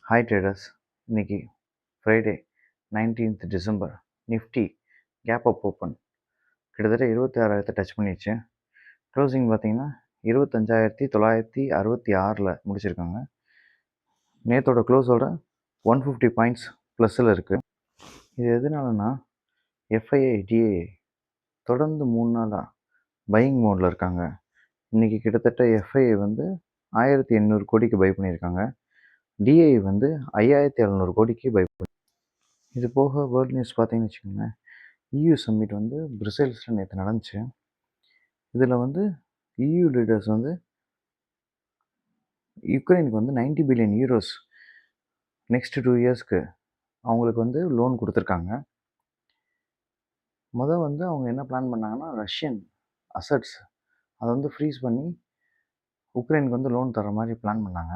Hi traders. இன்னைக்கு Friday 19th December. Nifty gap up open கிட்டத்தட்ட 26,000 touch பண்ணிடுச்சு. Closing பார்த்தீங்கன்னா 25,966 முடிச்சிருக்காங்க. நேற்றோட க்ளோஸோட 150 பாயிண்ட்ஸ் ப்ளஸில் இருக்குது. இது எதனாலனா எஃப்ஐஐ டிஐஐ தொடர்ந்து 3 நாளாக பையிங் மோடில் இருக்காங்க. இன்றைக்கி கிட்டத்தட்ட எஃப்ஐஐ வந்து 1800 கோடிக்கு பை பண்ணியிருக்காங்க. டிஐ வந்து 5700 கோடிக்கு பை பண்ணி. இது போக வேர்ல்டு நியூஸ் பார்த்தீங்கன்னு வச்சுக்கோங்களேன், இயூ சம்மிட் வந்து பிரசல்ஸில் நேற்று நடந்துச்சு. இதில் வந்து இயூ லீடர்ஸ் வந்து யுக்ரைனுக்கு வந்து 90 பில்லியன் யூரோஸ் நெக்ஸ்ட் 2 இயர்ஸ்க்கு அவங்களுக்கு வந்து லோன் கொடுத்துருக்காங்க. வந்து அவங்க என்ன பிளான் பண்ணாங்கன்னா, ரஷ்யன் அசட்ஸ் அதை வந்து ஃப்ரீஸ் பண்ணி உக்ரைனுக்கு வந்து லோன் தர மாதிரி பிளான் பண்ணாங்க.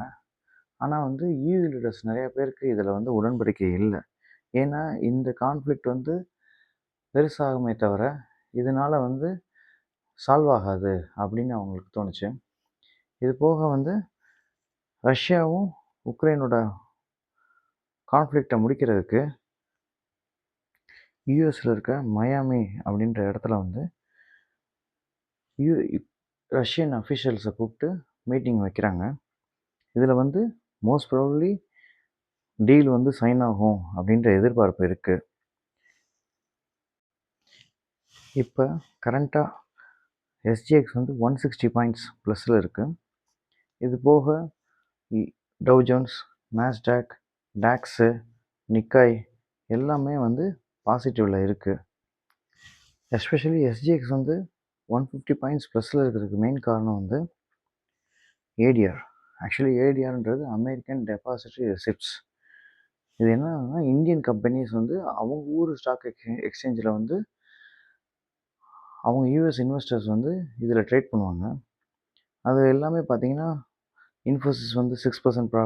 ஆனால் வந்து இயூ லீடர்ஸ் நிறைய பேருக்கு இதில் வந்து உடன்படிக்கை இல்லை. ஏன்னா இந்த கான்ஃப்ளிக்ட் வந்து பெருசாகுமே தவிர இதனால் வந்து சால்வ் ஆகாது அப்படின்னு அவங்களுக்கு தோணுச்சு. இது போக வந்து ரஷ்யாவும் உக்ரைனோட கான்ஃப்ளிக்டை முடிக்கிறதுக்கு யூஎஸில் இருக்க மயாமி அப்படின்ற இடத்துல வந்து ரஷ்யன் அஃபிஷியல்ஸை கூப்பிட்டு மீட்டிங் வைக்கிறாங்க. இதில் வந்து மோஸ்ட் ப்ராபப்லி டீல் வந்து சைன் ஆகும் அப்படின்ற எதிர்பார்ப்பு இருக்குது. இப்போ கரண்ட்டாக எஸ்ஜிஎக்ஸ் வந்து 160 பாயிண்ட்ஸ் ப்ளஸில் இருக்குது. இது போக tau Jones, Nasdaq, tax, Nikkei எல்லாமே வந்து பாசிட்டிவில் இருக்குது. எஸ்பெஷலி எஸ்ஜிஎக்ஸ் வந்து 150 பாயிண்ட்ஸ் ப்ளஸில் இருக்கிறதுக்கு மெயின் காரணம் வந்து ஏடிஆர். ஆக்சுவலி ஏடிஆர்ன்றது அமெரிக்கன் டெபாசிட்டரி ரெசிப்ட்ஸ். இது என்னன்னா, இந்தியன் கம்பெனிஸ் வந்து அவங்க ஊர் ஸ்டாக் எக்ஸ்சேஞ்சில் வந்து அவங்க யூஎஸ் இன்வெஸ்டர்ஸ் வந்து இதில் ட்ரேட் பண்ணுவாங்க. அது எல்லாமே பார்த்தீங்கன்னா, இன்ஃபோசிஸ் வந்து 6%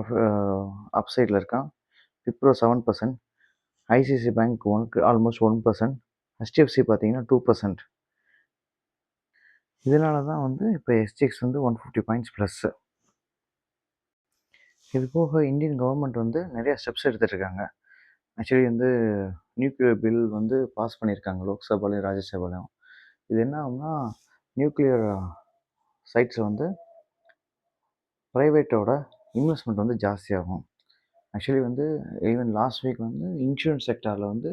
அப்சைடில் இருக்கான், Wipro 7%, ICICI bank almost 1%, HDFC பார்த்தீங்கன்னா 2%. இதனால தான் வந்து இப்போ எஸ்ஜிஎக்ஸ் வந்து 150 பாயிண்ட்ஸ் ப்ளஸ்ஸு. இது போக இந்தியன் கவர்மெண்ட் வந்து நிறையா ஸ்டெப்ஸ் எடுத்துகிட்ருக்காங்க. ஆக்சுவலி வந்து நியூக்ளியர் பில் வந்து பாஸ் பண்ணியிருக்காங்க லோக்சபாலையும் ராஜ்யசபாலையும். இது என்ன ஆகும்னா, நியூக்ளியர் சைட்ஸில் வந்து ப்ரைவேட்டோட இன்வெஸ்ட்மெண்ட் வந்து ஜாஸ்தியாகும். ஆக்சுவலி வந்து ஈவன் லாஸ்ட் வீக் வந்து இன்சூரன்ஸ் செக்டாரில் வந்து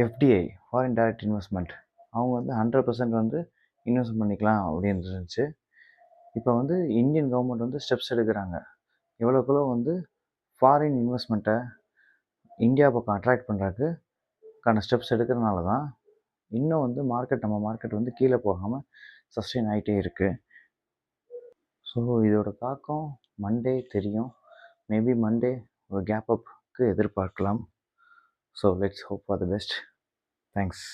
எஃப்டிஐ ஃபாரின் டைரக்ட் இன்வெஸ்ட்மெண்ட் அவங்க வந்து 100% வந்து இன்வெஸ்ட் பண்ணிக்கலாம் அப்படின்னு இருந்துச்சு. இப்போ வந்து இந்தியன் கவர்மெண்ட் வந்து ஸ்டெப்ஸ் எடுக்கிறாங்க. எவ்வளோக்குள்ளோ வந்து ஃபாரின் இன்வெஸ்ட்மெண்ட்டை இந்தியா பக்கம் அட்ராக்ட் பண்ணுறதுக்கான ஸ்டெப்ஸ் எடுக்கிறனால தான் இன்னும் வந்து நம்ம மார்க்கெட் வந்து கீழே போகாமல் சஸ்டெயின் ஆகிட்டே இருக்குது. ஸோ இதோட தாக்கம் மண்டே தெரியும். மேபி மண்டே ஒரு கேப் அப்க்கு எதிர்பார்க்கலாம். So let's hope for the best. Thanks.